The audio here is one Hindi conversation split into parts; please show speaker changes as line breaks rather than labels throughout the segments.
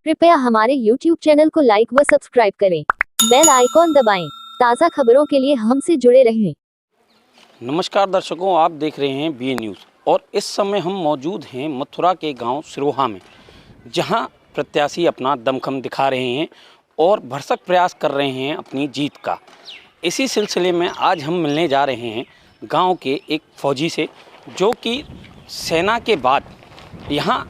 कृपया हमारे YouTube चैनल को लाइक व सब्सक्राइब करें। बेल आइकॉन दबाएं। ताज़ा खबरों के लिए हमसे जुड़े रहें।
नमस्कार दर्शकों, आप देख रहे हैं BA न्यूज़ और इस समय हम मौजूद हैं मथुरा के गांव सिरोहा में, जहां प्रत्याशी अपना दमखम दिखा रहे हैं और भरसक प्रयास कर रहे हैं अपनी जीत का। इसी सिलसिले में आज हम मिलने जा रहे हैं गांव के एक फौजी से, जो कि सेना के बाद यहां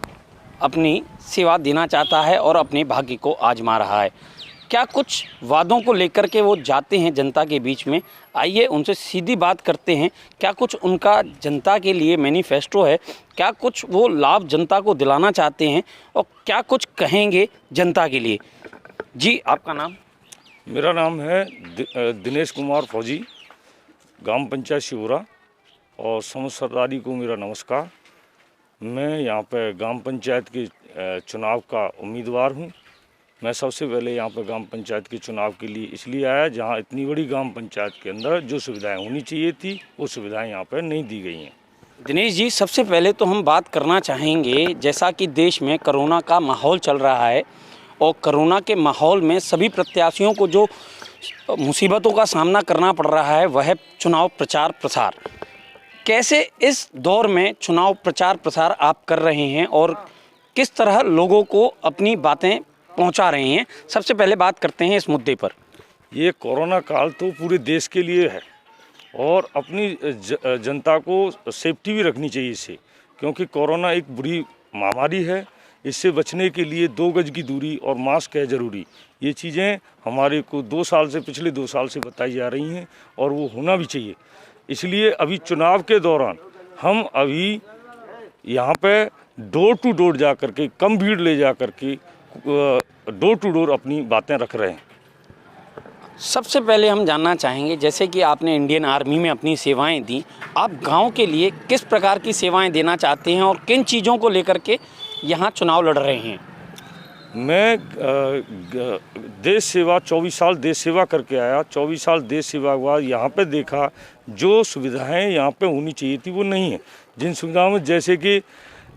अपनी सेवा देना चाहता है और अपने भाग्य को आजमा रहा है। क्या कुछ वादों को लेकर के वो जाते हैं जनता के बीच में, आइए उनसे सीधी बात करते हैं। क्या कुछ उनका जनता के लिए मैनिफेस्टो है, क्या कुछ वो लाभ जनता को दिलाना चाहते हैं और क्या कुछ कहेंगे जनता के लिए। जी, आपका नाम?
मेरा नाम है दिनेश कुमार फौजी, ग्राम पंचायत शिवरा और समस्त सरदारी को मेरा नमस्कार। मैं यहाँ पे ग्राम पंचायत के चुनाव का उम्मीदवार हूँ। मैं सबसे पहले यहाँ पर ग्राम पंचायत के चुनाव के लिए इसलिए आया, जहाँ इतनी बड़ी ग्राम पंचायत के अंदर जो सुविधाएं होनी चाहिए थी वो सुविधाएं यहाँ पर नहीं दी गई हैं।
दिनेश जी, सबसे पहले तो हम बात करना चाहेंगे, जैसा कि देश में कोरोना का माहौल चल रहा है और कोरोना के माहौल में सभी प्रत्याशियों को जो मुसीबतों का सामना करना पड़ रहा है वह चुनाव प्रचार प्रसार। कैसे इस दौर में चुनाव प्रचार प्रसार आप कर रहे हैं और किस तरह लोगों को अपनी बातें पहुंचा रहे हैं? सबसे पहले बात करते हैं इस मुद्दे पर।
ये कोरोना काल तो पूरे देश के लिए है और अपनी जनता को सेफ्टी भी रखनी चाहिए इससे, क्योंकि कोरोना एक बुरी महामारी है। इससे बचने के लिए 2 गज की दूरी और मास्क है ज़रूरी। ये चीज़ें हमारे को पिछले 2 साल से बताई जा रही हैं और वो होना भी चाहिए। इसलिए अभी चुनाव के दौरान हम अभी यहाँ पे डोर टू डोर जा कर के, कम भीड़ ले जा कर के डोर टू डोर अपनी बातें रख रहे हैं।
सबसे पहले हम जानना चाहेंगे, जैसे कि आपने इंडियन आर्मी में अपनी सेवाएं दी, आप गांव के लिए किस प्रकार की सेवाएं देना चाहते हैं और किन चीज़ों को लेकर के यहां चुनाव लड़ रहे हैं?
मैं देश सेवा 24 साल देश सेवा करके आया। 24 साल देश सेवा के बाद यहाँ पे देखा जो सुविधाएं यहाँ पे होनी चाहिए थी वो नहीं है। जिन सुविधाओं में, जैसे कि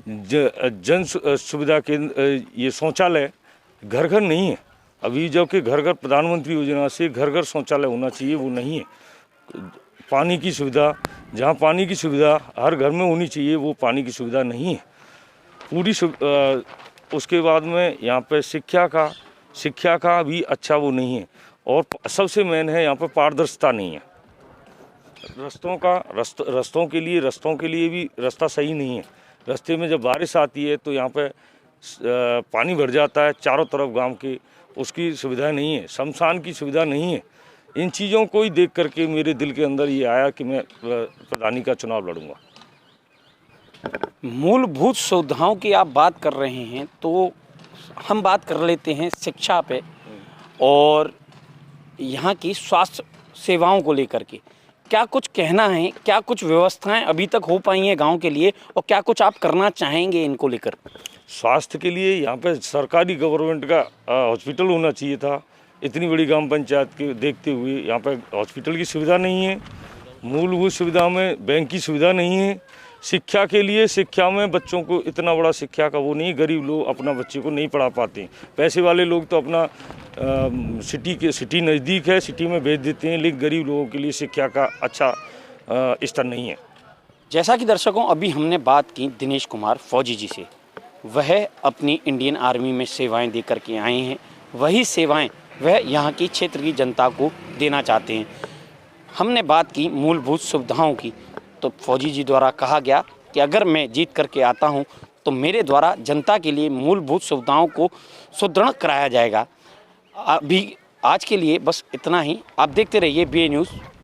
जन सुविधा केंद्र, ये शौचालय घर घर नहीं है अभी, जबकि घर घर प्रधानमंत्री योजना से घर घर शौचालय होना चाहिए, वो नहीं है। पानी की सुविधा, जहाँ पानी की सुविधा हर घर में होनी चाहिए, वो पानी की सुविधा नहीं है पूरी। उसके बाद में यहाँ पे शिक्षा का भी अच्छा वो नहीं है और सबसे मेन है यहाँ पे पारदर्शिता नहीं है। रस्तों के लिए भी रास्ता सही नहीं है। रास्ते में जब बारिश आती है तो यहाँ पे पानी भर जाता है चारों तरफ गांव के, उसकी सुविधा नहीं है। शमशान की सुविधा नहीं है। इन चीज़ों को ही देख करके मेरे दिल के अंदर ये आया कि मैं प्रधानी का चुनाव लड़ूंगा।
मूलभूत सुविधाओं की आप बात कर रहे हैं तो हम बात कर लेते हैं शिक्षा पे और यहाँ की स्वास्थ्य सेवाओं को लेकर के। क्या कुछ कहना है, क्या कुछ व्यवस्थाएं अभी तक हो पाई हैं गांव के लिए और क्या कुछ आप करना चाहेंगे इनको लेकर?
स्वास्थ्य के लिए यहाँ पे सरकारी गवर्नमेंट का हॉस्पिटल होना चाहिए था। इतनी बड़ी ग्राम पंचायत के देखते हुए यहाँ पे हॉस्पिटल की सुविधा नहीं है। मूलभूत सुविधा में बैंक की सुविधा नहीं है। शिक्षा के लिए, शिक्षा में बच्चों को इतना बड़ा शिक्षा का वो नहीं, गरीब लोग अपना बच्चे को नहीं पढ़ा पाते। पैसे वाले लोग तो अपना सिटी नज़दीक है, सिटी में भेज देते हैं, लेकिन गरीब लोगों के लिए शिक्षा का अच्छा स्तर नहीं है।
जैसा कि दर्शकों, अभी हमने बात की दिनेश कुमार फौजी जी से, वह अपनी इंडियन आर्मी में सेवाएं दे करके आए हैं। वही सेवाएं वह यहाँ की क्षेत्र की जनता को देना चाहते हैं। हमने बात की मूलभूत सुविधाओं की, तो फौजी जी द्वारा कहा गया कि अगर मैं जीत करके आता हूं तो मेरे द्वारा जनता के लिए मूलभूत सुविधाओं को सुदृढ़ कराया जाएगा। अभी आज के लिए बस इतना ही। आप देखते रहिए BA न्यूज़।